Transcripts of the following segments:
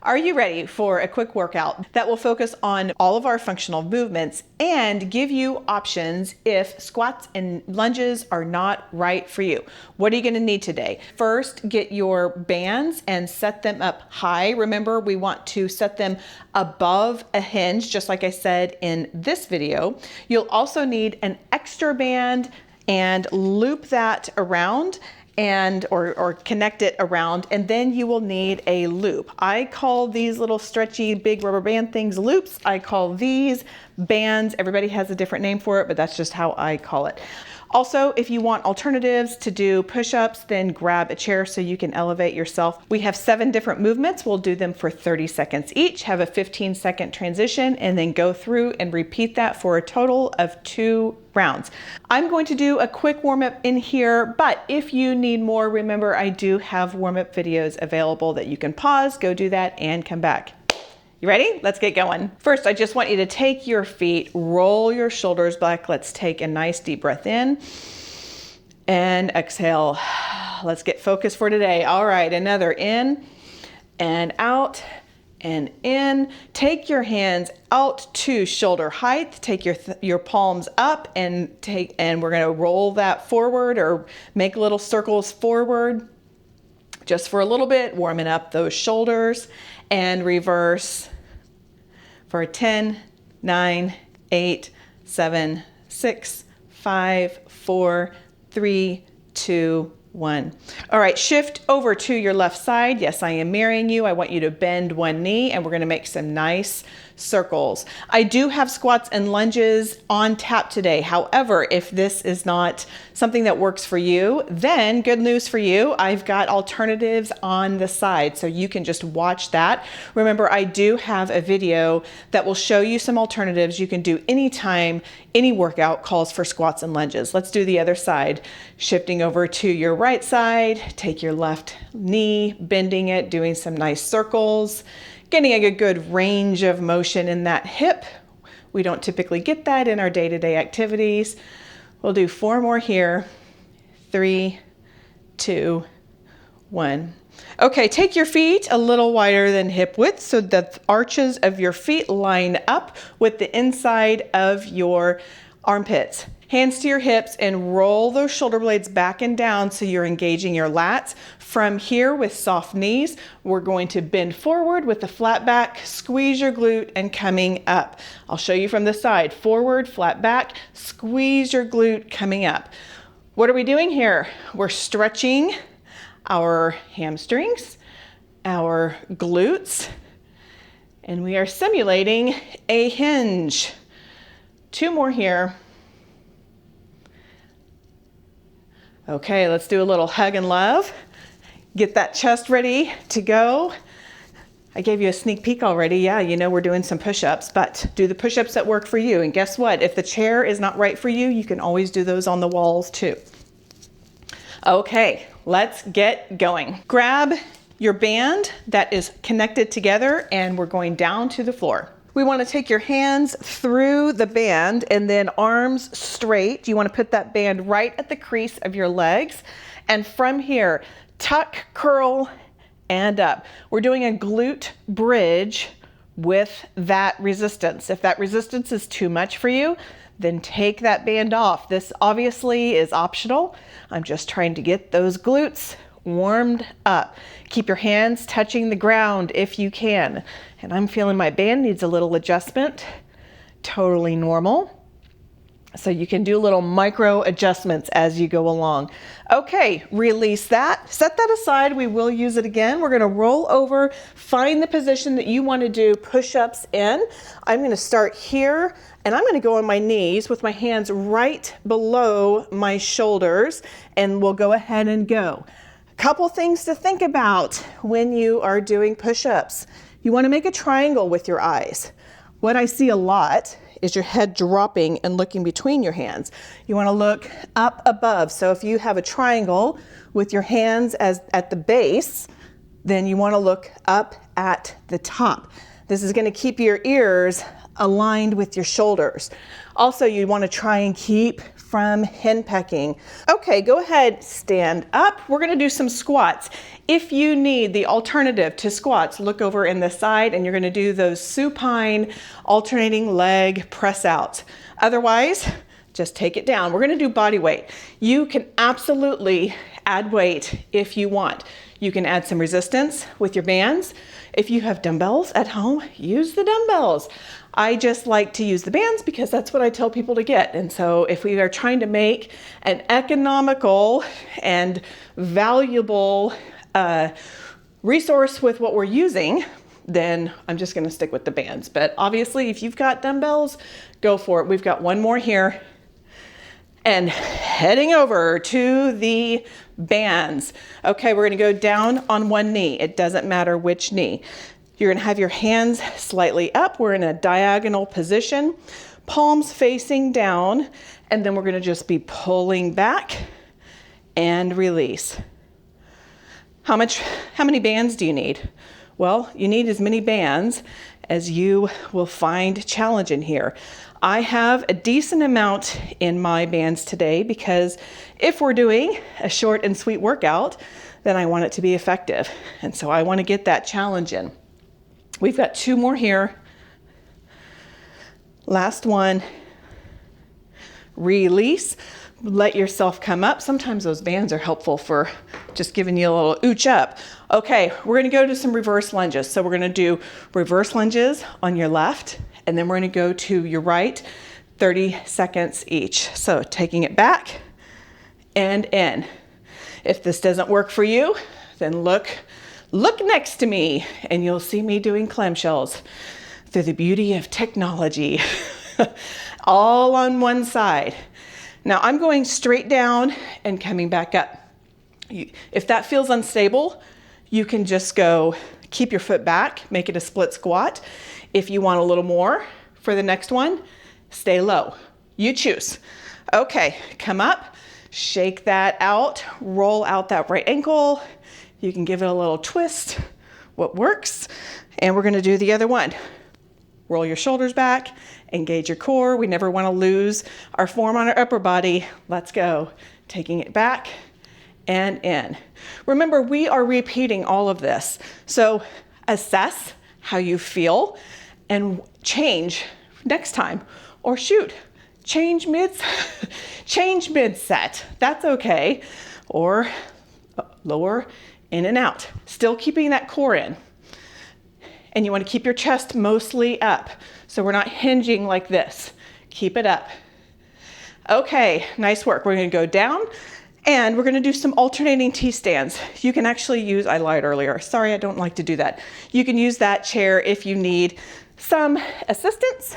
Are you ready for a quick workout that will focus on all of our functional movements and give you options if squats and lunges are not right for you? What are you going to need today? First, get your bands and set them up high. Remember, we want to set them above a hinge, just like I said in this video. You'll also need an extra band and loop that around and or connect it around, and then you will need a loop. I call these little stretchy big rubber band things loops. I call these bands. Everybody has a different name for it, but that's just how I call it. Also, if you want alternatives to do push-ups, then grab a chair so you can elevate yourself. We have 7 different movements. We'll do them for 30 seconds each, have a 15-second transition, and then go through and repeat that for a total of 2 rounds. I'm going to do a quick warm-up in here, but if you need more, remember I do have warm-up videos available that you can pause, go do that, and come back. You ready? Let's get going. First, I just want you to take your feet, roll your shoulders back. Let's take a nice deep breath in and exhale. Let's get focused for today. All right, another in and out and in. Take your hands out to shoulder height. Take your palms up and we're gonna roll that forward or make little circles forward just for a little bit, warming up those shoulders. And reverse for 10, 9, 8, 7, 6, 5, 4, 3, 2, 1. All right, shift over to your left side. Yes, I am mirroring you. I want you to bend one knee and we're going to make some nice circles. I do have squats and lunges on tap today. However, if this is not something that works for you, then good news for you. I've got alternatives on the side, so you can just watch that. Remember, I do have a video that will show you some alternatives you can do anytime any workout calls for squats and lunges. Let's do the other side. Shifting over to your right side, take your left knee, bending it, doing some nice circles. Getting a good range of motion in that hip. We don't typically get that in our day-to-day activities. We'll do 4 more here. 3, 2, 1. Okay, take your feet a little wider than hip width so that the arches of your feet line up with the inside of your armpits. Hands to your hips and roll those shoulder blades back and down so you're engaging your lats. From here with soft knees, we're going to bend forward with the flat back, squeeze your glute and coming up. I'll show you from the side. Forward, flat back, squeeze your glute coming up. What are we doing here? We're stretching our hamstrings, our glutes, and we are simulating a hinge. 2 more here. Okay, let's do a little hug and love. Get that chest ready to go. I gave you a sneak peek already. Yeah, you know we're doing some push-ups, but do the push-ups that work for you. And guess what? If the chair is not right for you, you can always do those on the walls too. Okay, let's get going. Grab your band that is connected together and we're going down to the floor. We want to take your hands through the band and then arms straight. You want to put that band right at the crease of your legs. And from here, tuck, curl, and up. We're doing a glute bridge with that resistance. If that resistance is too much for you, then take that band off. This obviously is optional. I'm just trying to get those glutes warmed up. Keep your hands touching the ground if you can. And I'm feeling my band needs a little adjustment. Totally normal. So you can do little micro adjustments as you go along. Okay, release that. Set that aside. We will use it again. We're going to roll over, find the position that you want to do push-ups in. I'm going to start here and I'm going to go on my knees with my hands right below my shoulders, and we'll go ahead and go. Couple things to think about when you are doing push-ups. You want to make a triangle with your eyes. What I see a lot is your head dropping and looking between your hands. You want to look up above. So if you have a triangle with your hands at the base, then you want to look up at the top. This is going to keep your ears aligned with your shoulders. Also, you want to try and keep from henpecking. Okay, go ahead, stand up. We're going to do some squats. If you need the alternative to squats, look over in the side and you're going to do those supine alternating leg press outs. Otherwise, just take it down. We're going to do body weight. You can absolutely add weight if you want. You can add some resistance with your bands. If you have dumbbells at home, use the dumbbells. I just like to use the bands because that's what I tell people to get. And so if we are trying to make an economical and valuable resource with what we're using, then I'm just going to stick with the bands. But obviously, if you've got dumbbells, go for it. We've got one more here. And heading over to the bands. Okay, we're going to go down on one knee. It doesn't matter which knee. You're going to have your hands slightly up. We're in a diagonal position, palms facing down, and then we're going to just be pulling back and release. How many bands do you need? Well, you need as many bands as you will find challenging here. I have a decent amount in my bands today because if we're doing a short and sweet workout, then I want it to be effective. And so I want to get that challenge in. We've got two more here. Last one. Release. Let yourself come up. Sometimes those bands are helpful for just giving you a little ooch up. Okay, we're going to go to some reverse lunges. So we're going to do reverse lunges on your left, and then we're going to go to your right, 30 seconds each. So taking it back and in. If this doesn't work for you, then look next to me and you'll see me doing clamshells through the beauty of technology, all on one side. Now I'm going straight down and coming back up. If that feels unstable, you can just go keep your foot back, make it a split squat. If you want a little more for the next one, stay low. You choose. Okay, come up, shake that out, roll out that right ankle. You can give it a little twist, what works. And we're gonna do the other one. Roll your shoulders back, engage your core. We never wanna lose our form on our upper body. Let's go. Taking it back and in. Remember, we are repeating all of this. So assess how you feel and change next time. Or shoot, change mid-set. That's okay. Or lower, in and out. Still keeping that core in. And you want to keep your chest mostly up. So we're not hinging like this. Keep it up. Okay, nice work. We're going to go down and we're going to do some alternating T-stands. You can actually use, I lied earlier. Sorry, I don't like to do that. You can use that chair if you need some assistance.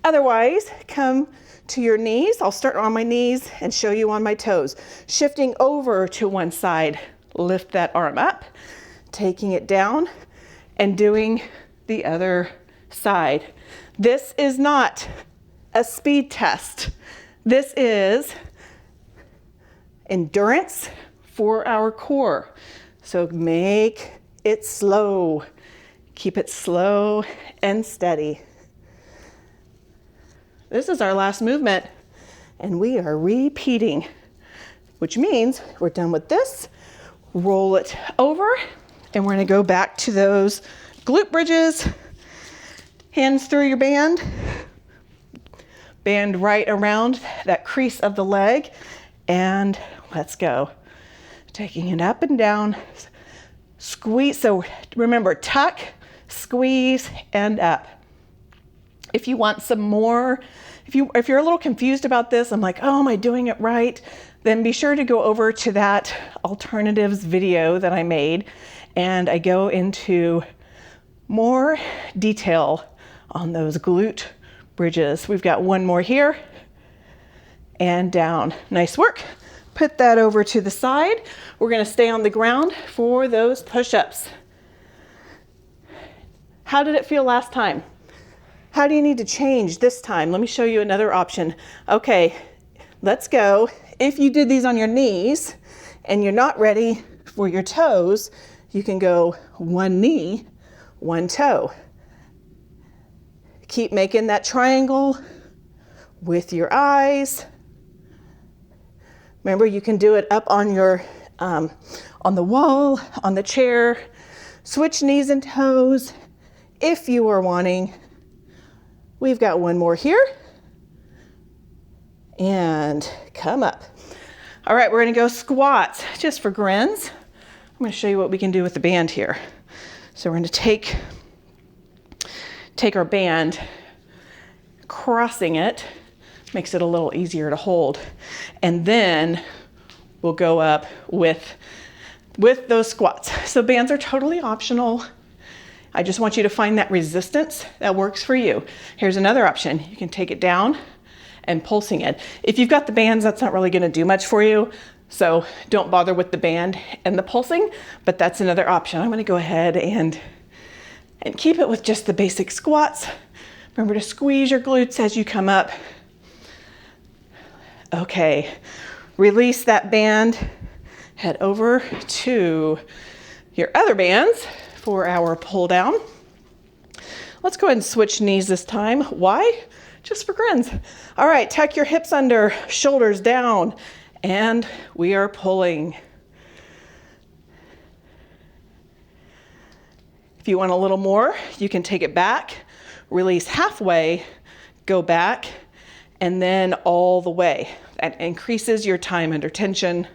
Otherwise, come to your knees. I'll start on my knees and show you on my toes. Shifting over to one side, lift that arm up, taking it down and doing the other side. This is not a speed test. This is endurance for our core. So make it slow. Keep it slow and steady. This is our last movement and we are repeating, which means we're done with this. Roll it over and we're going to go back to those glute bridges. Hands through your band. Band right around that crease of the leg and let's go. Taking it up and down. Squeeze. So remember, tuck, squeeze, and up. If you want some more, if you're a little confused about this, I'm like, oh, am I doing it right? Then be sure to go over to that alternatives video that I made and I go into more detail on those glute bridges. We've got one more here and down. Nice work. Put that over to the side. We're going to stay on the ground for those push-ups. How did it feel last time? How do you need to change this time? Let me show you another option. Okay, let's go. If you did these on your knees and you're not ready for your toes, you can go one knee, one toe. Keep making that triangle with your eyes. Remember, you can do it up on your, on the wall, on the chair. Switch knees and toes if you are wanting. We've got one more here. And come up. All right, we're gonna go squats just for grins. I'm gonna show you what we can do with the band here. So we're gonna take our band, crossing it, makes it a little easier to hold. And then we'll go up with those squats. So bands are totally optional. I just want you to find that resistance that works for you. Here's another option. You can take it down and pulsing it. If you've got the bands, that's not really gonna do much for you. So don't bother with the band and the pulsing, but that's another option. I'm gonna go ahead and keep it with just the basic squats. Remember to squeeze your glutes as you come up. Okay, release that band. Head over to your other bands for our pull down. Let's go ahead and switch knees this time. Why? Just for grins. All right, tuck your hips under, shoulders down, and we are pulling. If you want a little more, you can take it back, release halfway, go back, and then all the way. That increases your time under tension.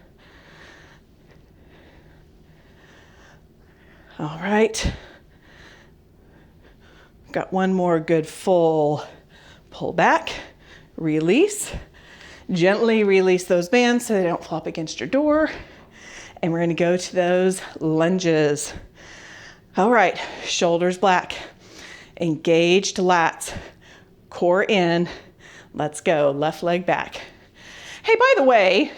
All right. Got one more good full pull back, release. Gently release those bands so they don't flop against your door. And we're gonna go to those lunges. All right, shoulders back, engaged lats, core in. Let's go, left leg back. Hey, by the way,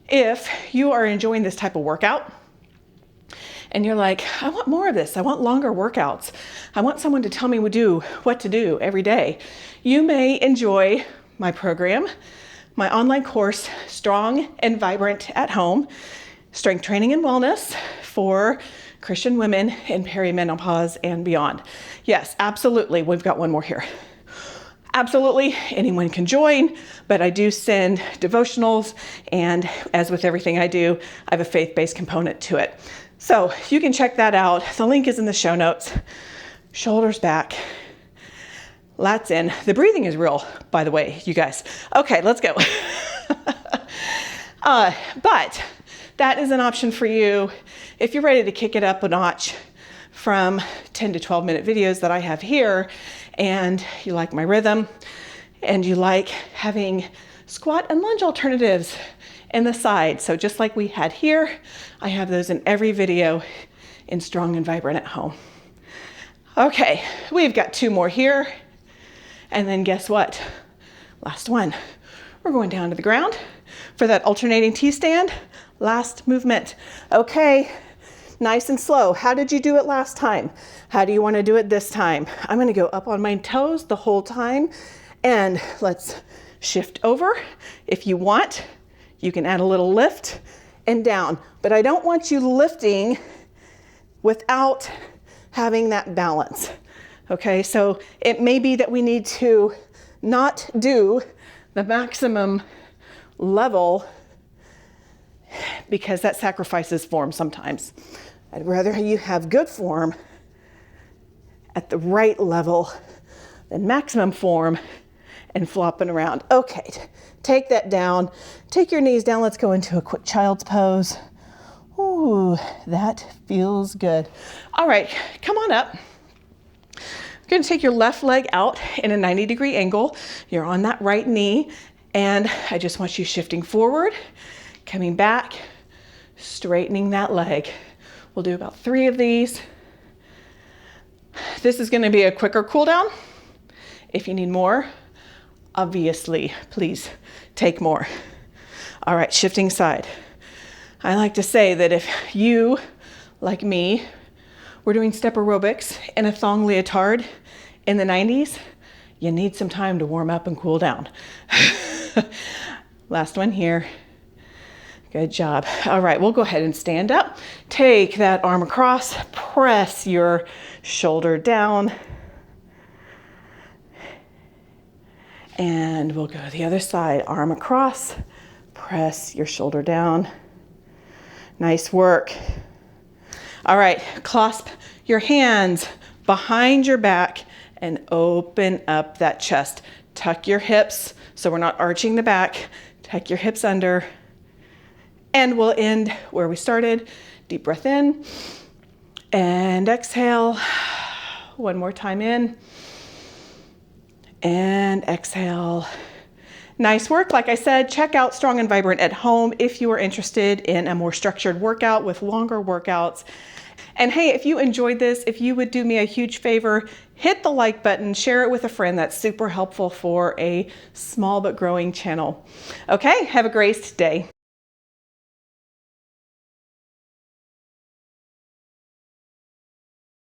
if you are enjoying this type of workout and you're like, I want more of this, I want longer workouts, I want someone to tell me what to do every day, you may enjoy my program, my online course, Strong and Vibrant at Home, Strength Training and Wellness for Christian women in perimenopause and beyond. Yes, absolutely, we've got one more here. Absolutely, anyone can join, but I do send devotionals, and as with everything I do, I have a faith-based component to it. So you can check that out. The link is in the show notes. Shoulders back, lats in. The breathing is real, by the way, you guys. Okay, let's go. But that is an option for you if you're ready to kick it up a notch from 10 to 12 minute videos that I have here, and you like my rhythm, and you like having squat and lunge alternatives in the side. So just like we had here, I have those in every video in Strong and Vibrant at Home. Okay, we've got two more here. And then guess what? Last one. We're going down to the ground for that alternating T-stand. Last movement. Okay, nice and slow. How did you do it last time? How do you want to do it this time? I'm going to go up on my toes the whole time, and let's shift over. If you want, you can add a little lift and down, but I don't want you lifting without having that balance. Okay, so it may be that we need to not do the maximum level because that sacrifices form sometimes. I'd rather you have good form at the right level than maximum form and flopping around. Okay, take that down. Take your knees down. Let's go into a quick child's pose. Ooh, that feels good. All right, come on up. You're gonna take your left leg out in a 90-degree angle. You're on that right knee, and I just want you shifting forward, coming back, straightening that leg. We'll do about 3 of these. This is gonna be a quicker cool down. If you need more, obviously, please take more. All right, shifting side. I like to say that if you, like me, were doing step aerobics in a thong leotard in the 90s, you need some time to warm up and cool down. Last one here. Good job. All right, we'll go ahead and stand up. Take that arm across, press your shoulder down. And we'll go to the other side, arm across, press your shoulder down. Nice work. All right, clasp your hands behind your back and open up that chest. Tuck your hips so we're not arching the back. Tuck your hips under. And we'll end where we started. Deep breath in and exhale. One more time in and exhale. Nice work. Like I said, check out Strong and Vibrant at home if you are interested in a more structured workout with longer workouts. And hey, if you enjoyed this, if you would do me a huge favor, hit the like button, share it with a friend. That's super helpful for a small but growing channel. Okay, have a great day.